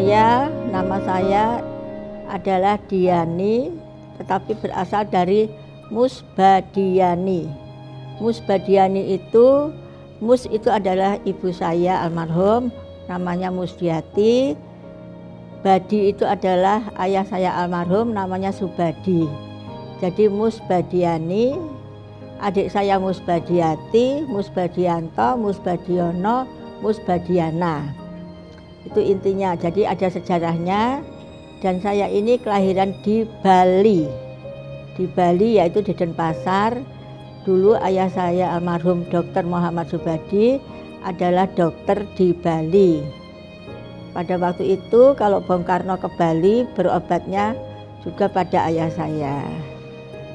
Sebenarnya nama saya adalah Diani, tetapi berasal dari Musbadiani. Musbadiani itu, Mus itu adalah ibu saya almarhum, namanya Musdiati. Badi itu adalah ayah saya almarhum, namanya Subadi. Jadi Musbadiani, adik saya Musbadiati, Musbadianto, Musbadiono, Musbadiana. Itu intinya, jadi ada sejarahnya. Dan saya ini kelahiran di Bali. Di Bali, yaitu di Denpasar. Dulu ayah saya almarhum Dr. Muhammad Subadi adalah dokter di Bali. Pada waktu itu kalau Bung Karno ke Bali, berobatnya juga pada ayah saya.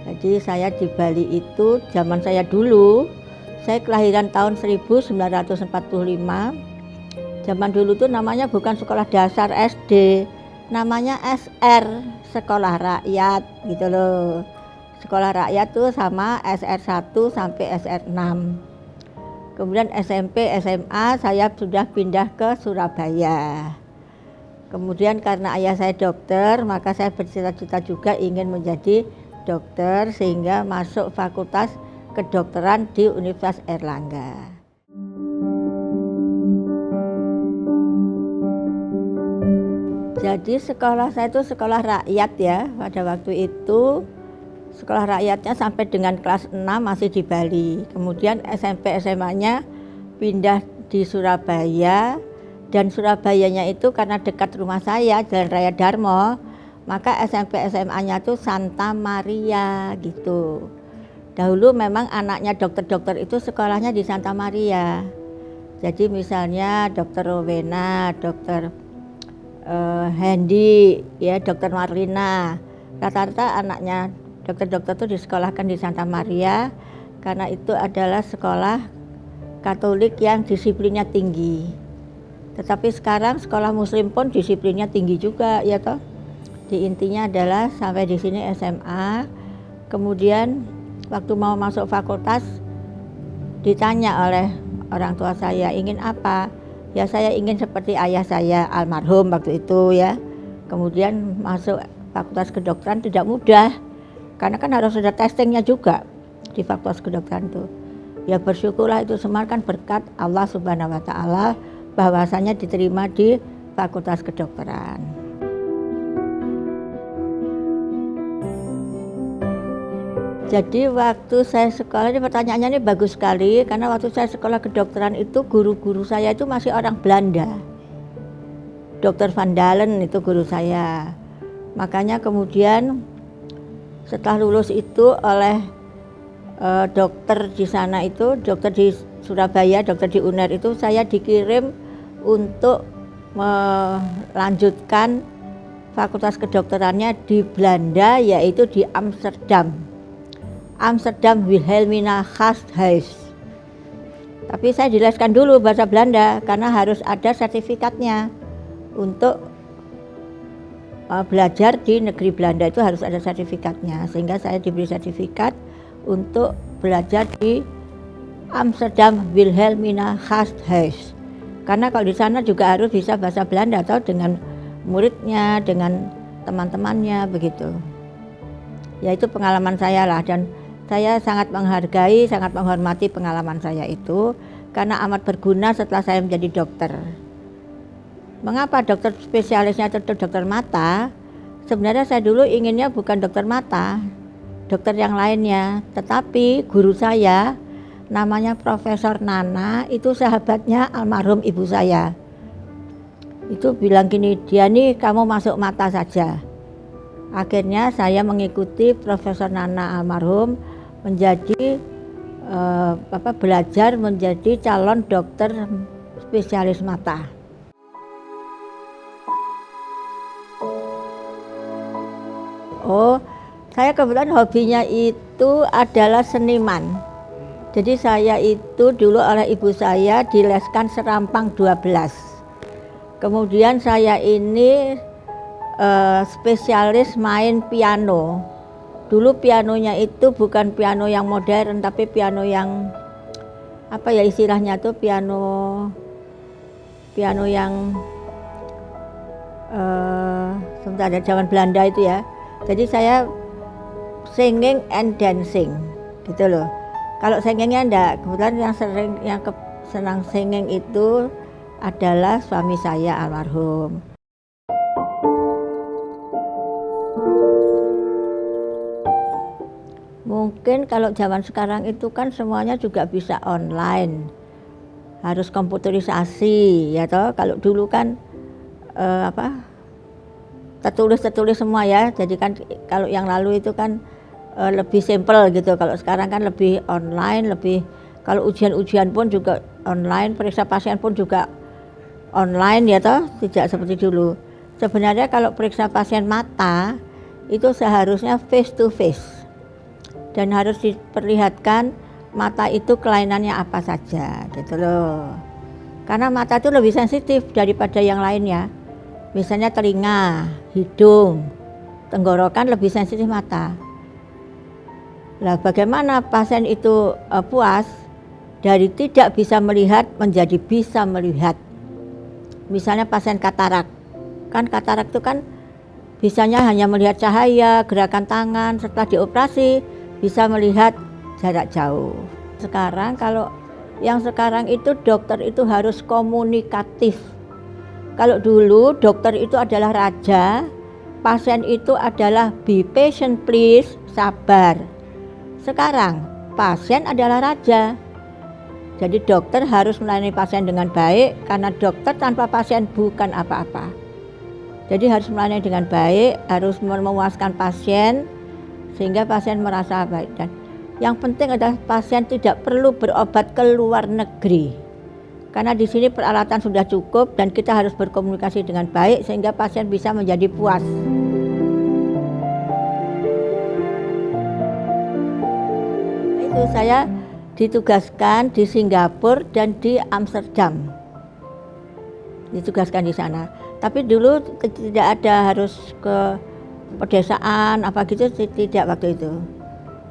Jadi saya di Bali itu zaman saya dulu, saya kelahiran tahun 1945. Zaman dulu tuh namanya bukan sekolah dasar SD, namanya SR, sekolah rakyat gitu loh. Sekolah rakyat tuh sama SR1 sampai SR6. Kemudian SMP, SMA saya sudah pindah ke Surabaya. Kemudian karena ayah saya dokter, maka saya bercita-cita juga ingin menjadi dokter sehingga masuk Fakultas Kedokteran di Universitas Airlangga. Jadi sekolah saya itu sekolah rakyat ya, pada waktu itu sekolah rakyatnya sampai dengan kelas 6 masih di Bali. Kemudian SMP SMA-nya pindah di Surabaya, dan Surabayanya itu karena dekat rumah saya, Jalan Raya Darmo, maka SMP SMA-nya itu Santa Maria gitu. Dahulu memang anaknya dokter-dokter itu sekolahnya di Santa Maria. Jadi misalnya Dokter Rowena, Dokter Hendy, ya Dokter Marlina, rata-rata anaknya dokter-dokter itu disekolahkan di Santa Maria karena itu adalah sekolah Katolik yang disiplinnya tinggi. Tetapi sekarang sekolah Muslim pun disiplinnya tinggi juga, ya toh. Di intinya adalah sampai di sini SMA. Kemudian waktu mau masuk fakultas ditanya oleh orang tua saya ingin apa. Ya saya ingin seperti ayah saya almarhum waktu itu ya. Kemudian masuk Fakultas Kedokteran tidak mudah, karena kan harus ada testingnya juga di Fakultas Kedokteran itu. Ya bersyukurlah itu semua kan berkat Allah Subhanahu wa Ta'ala bahwasanya diterima di Fakultas Kedokteran. Jadi waktu saya sekolah, ini pertanyaannya ini bagus sekali, karena waktu saya sekolah kedokteran itu guru-guru saya itu masih orang Belanda. Dr. Van Dalen itu guru saya. Makanya kemudian setelah lulus itu oleh dokter di sana itu, dokter di Surabaya, dokter di UNER itu, saya dikirim untuk melanjutkan fakultas kedokterannya di Belanda, yaitu di Amsterdam. Amsterdam Wilhelmina Gasthuis. Tapi saya jelaskan dulu bahasa Belanda karena harus ada sertifikatnya. Untuk belajar di negeri Belanda itu harus ada sertifikatnya, sehingga saya diberi sertifikat untuk belajar di Amsterdam Wilhelmina Gasthuis. Karena kalau di sana juga harus bisa bahasa Belanda atau dengan muridnya, dengan teman-temannya begitu. Ya itu pengalaman saya lah, dan saya sangat menghargai, sangat menghormati pengalaman saya itu karena amat berguna setelah saya menjadi dokter. Mengapa dokter spesialisnya itu dokter mata? Sebenarnya saya dulu inginnya bukan dokter mata, dokter yang lainnya. Tetapi guru saya namanya Profesor Nana, itu sahabatnya almarhum ibu saya. Itu bilang gini, Diani kamu masuk mata saja. Akhirnya saya mengikuti Profesor Nana almarhum menjadi belajar menjadi calon dokter spesialis mata. Oh, saya kebetulan hobinya itu adalah seniman. Jadi saya itu dulu oleh ibu saya dileskan Serampang 12. Kemudian saya ini spesialis main piano. Dulu pianonya itu bukan piano yang modern, tapi piano yang apa ya istilahnya tuh piano yang sebentar ada zaman Belanda itu ya. Jadi saya singing and dancing gitu loh. Kalau singingnya enggak, kebetulan yang senang singing itu adalah suami saya almarhum. Mungkin kalau zaman sekarang itu kan semuanya juga bisa online, harus komputerisasi ya toh. Kalau dulu kan tertulis semua ya. Jadi kan kalau yang lalu itu kan lebih simple gitu. Kalau sekarang kan lebih online, kalau ujian-ujian pun juga online, periksa pasien pun juga online ya toh, tidak seperti dulu. Sebenarnya kalau periksa pasien mata itu seharusnya face to face. Dan harus diperlihatkan mata itu kelainannya apa saja gitu loh. Karena mata itu lebih sensitif daripada yang lainnya. Misalnya telinga, hidung, tenggorokan lebih sensitif mata. Lah bagaimana pasien itu puas dari tidak bisa melihat menjadi bisa melihat. Misalnya pasien katarak. Kan katarak itu kan bisanya hanya melihat cahaya, gerakan tangan, setelah dioperasi bisa melihat jarak jauh. Sekarang kalau yang sekarang itu dokter itu harus komunikatif. Kalau dulu dokter itu adalah raja, pasien itu adalah be patient please, sabar. Sekarang pasien adalah raja. Jadi dokter harus melayani pasien dengan baik karena dokter tanpa pasien bukan apa-apa. Jadi harus melayani dengan baik, harus memuaskan pasien sehingga pasien merasa baik. Dan yang penting adalah pasien tidak perlu berobat ke luar negeri. Karena di sini peralatan sudah cukup dan kita harus berkomunikasi dengan baik sehingga pasien bisa menjadi puas. Itu saya ditugaskan di Singapura dan di Amsterdam. Ditugaskan di sana. Tapi dulu tidak ada harus ke pedesaan apa gitu, tidak waktu itu.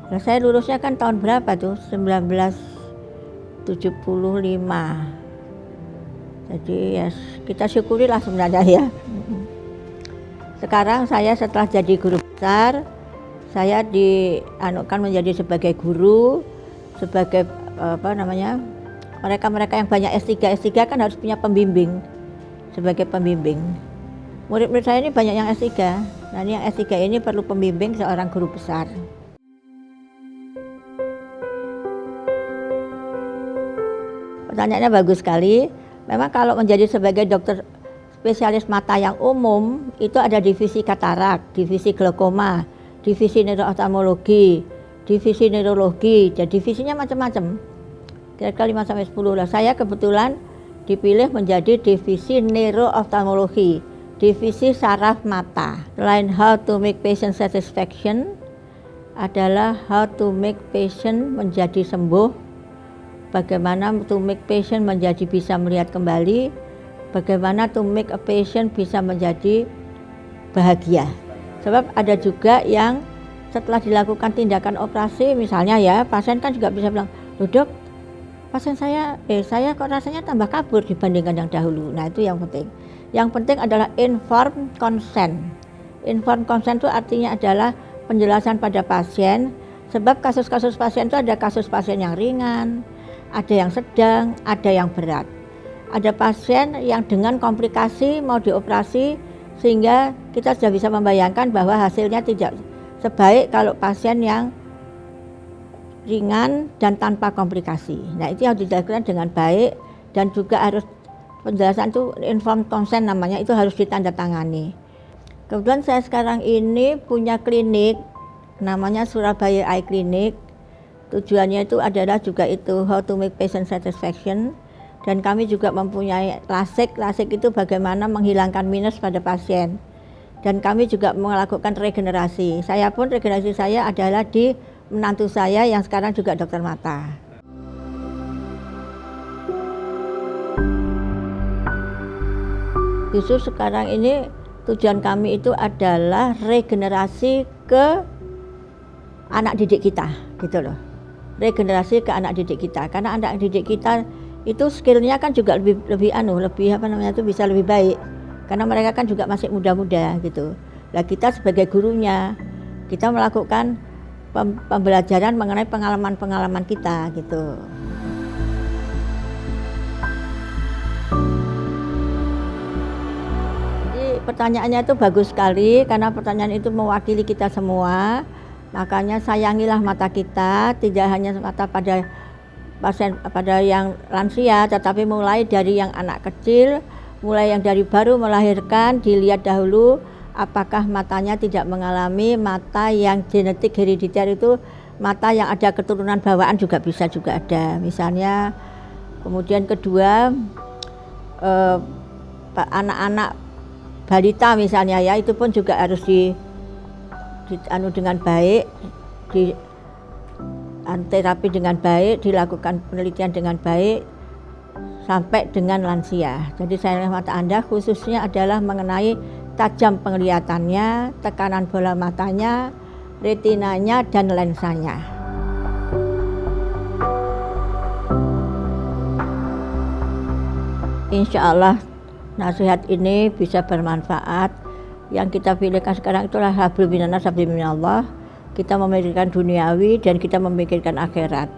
Nah, saya lulusnya kan tahun berapa tuh? 1975. Jadi ya kita syukurilah sebenarnya ya. Sekarang saya setelah jadi guru besar, saya dianukan menjadi sebagai guru, sebagai mereka yang banyak S3 kan harus punya pembimbing, sebagai pembimbing. Murid-murid saya ini banyak yang S3. Nah ini yang S3 ini perlu pembimbing seorang guru besar. Pertanyaannya bagus sekali. Memang kalau menjadi sebagai dokter spesialis mata yang umum, itu ada divisi katarak, divisi glaukoma, divisi neurooftalmologi, divisi neurologi, jadi divisinya macam-macam. Kira-kira 5-10 lah. Saya kebetulan dipilih menjadi divisi neurooftalmologi, divisi saraf mata. Selain how to make patient satisfaction adalah how to make patient menjadi sembuh, bagaimana to make patient menjadi bisa melihat kembali, bagaimana to make a patient bisa menjadi bahagia. Sebab ada juga yang setelah dilakukan tindakan operasi misalnya ya, pasien kan juga bisa bilang, loh dok, pasien saya kok rasanya tambah kabur dibandingkan yang dahulu. Nah itu yang penting. Yang penting adalah informed consent. Informed consent itu artinya adalah penjelasan pada pasien, sebab kasus-kasus pasien itu ada kasus pasien yang ringan, ada yang sedang, ada yang berat. Ada pasien yang dengan komplikasi mau dioperasi sehingga kita sudah bisa membayangkan bahwa hasilnya tidak sebaik kalau pasien yang ringan dan tanpa komplikasi. Nah itu harus dilakukan dengan baik dan juga harus penjelasan itu informed consent namanya, itu harus ditandatangani. Kebetulan saya sekarang ini punya klinik namanya Surabaya Eye Clinic. Tujuannya itu adalah juga itu how to make patient satisfaction, dan kami juga mempunyai LASIK. LASIK itu bagaimana menghilangkan minus pada pasien, dan kami juga melakukan regenerasi. Saya pun regenerasi saya adalah di menantu saya yang sekarang juga dokter mata. Justru sekarang ini tujuan kami itu adalah regenerasi ke anak didik kita, gitu loh. Regenerasi ke anak didik kita, karena anak didik kita itu skillnya kan juga lebih bisa lebih baik, karena mereka kan juga masih muda-muda gitu. Nah kita sebagai gurunya, kita melakukan pembelajaran mengenai pengalaman-pengalaman kita gitu. Jadi pertanyaannya itu bagus sekali karena pertanyaan itu mewakili kita semua. Makanya sayangilah mata kita, tidak hanya mata pada pasien, pada yang lansia, tetapi mulai dari yang anak kecil, mulai yang dari baru melahirkan, dilihat dahulu apakah matanya tidak mengalami mata yang genetik herediter, itu mata yang ada keturunan bawaan juga bisa juga ada misalnya. Kemudian kedua, anak-anak balita misalnya ya, itu pun juga harus dengan baik, terapi dengan baik, dilakukan penelitian dengan baik sampai dengan lansia. Jadi saya mata Anda khususnya adalah mengenai tajam penglihatannya, tekanan bola matanya, retinanya, dan lensanya. Insya Allah nasihat ini bisa bermanfaat. Yang kita pilihkan sekarang itulah hablum minanas, hablum minallah. Kita memikirkan duniawi dan kita memikirkan akhirat.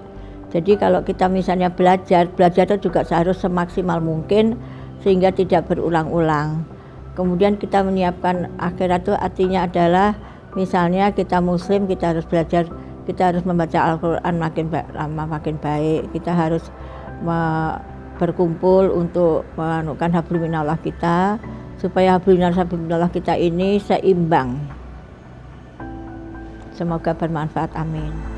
Jadi kalau kita misalnya belajar itu juga harus semaksimal mungkin sehingga tidak berulang-ulang. Kemudian kita menyiapkan akhirat itu artinya adalah misalnya kita muslim, kita harus belajar, kita harus membaca Al-Quran makin lama makin baik. Kita harus berkumpul untuk menganukan hablum minallah kita, supaya hablum minallah kita ini seimbang. Semoga bermanfaat, amin.